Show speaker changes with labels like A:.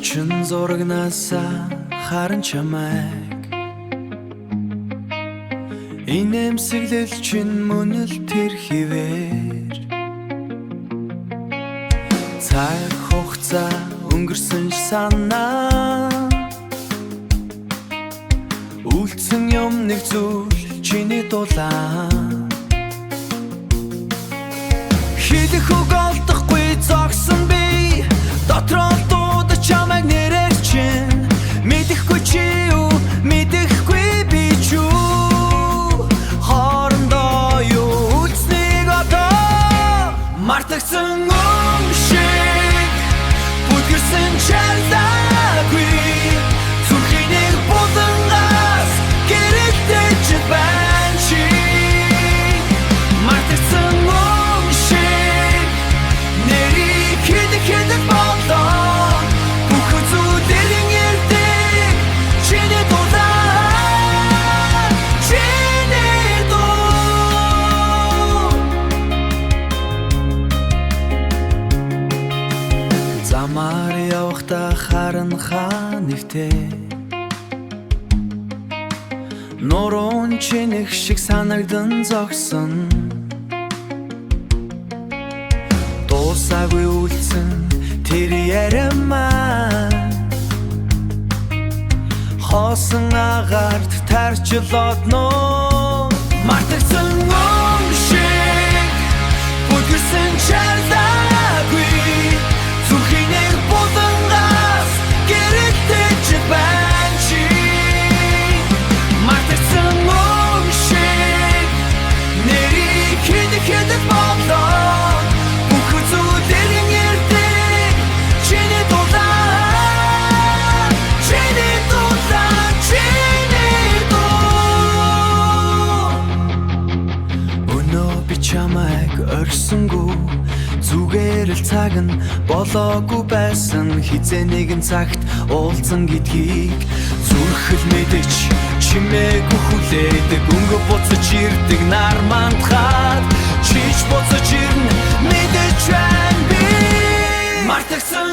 A: чин зурагнасаа харан чамайг инэмсэглэл чин мөнөл тэр хിവэр цаг хугацаа өнгөрсөн санаа үлдсэн юм нэг зүйл чиний дулаан хидэх үг олдохгүй зогсон би дотроо дуудаж чамайг нэрээр чин мэдэхгүй чи юу мэдэхгүй би ч юу хоорондоо юу үлдсэнийг одоо мартагдсан юм шиг бүдгэрсэн чарлаагүй зүрхийн нэг булангаас гэрэлтэй ч байна чи мартагдсан юм шиг нэрийг хэд болоо бүх зүйлийн ярддаг чиний дулаан чиний дуу замаар явахдаа харанхаа нэгтэй нуруунд чиних шиг санагдан зогсон дуусаагүй үлдсэн тэр ярэмаа хоосон агаарт тарчлоодноо мартагдсан юм шиг бүдгэрсэн чарлаагүй зүрхийн нэг булангаас гэрэлтэй ч байна чи мартагдсан юм шиг нэрийг хэд болоо бүх зүйлийн ярддаг чиний дулаан чиний дулаан чиний дуу өнөө би чамайг орхисонгүй зүгээр л цаг нь болоогүй байсан хизээ нэгэн цагт уулзсан гэдгийг зүрхэл мэдэж чимээгүй хүлээдэг өнгө буцаж ирдэг нар мандахад чиж буцаж ирнэ мэдэж байна би мартагдсан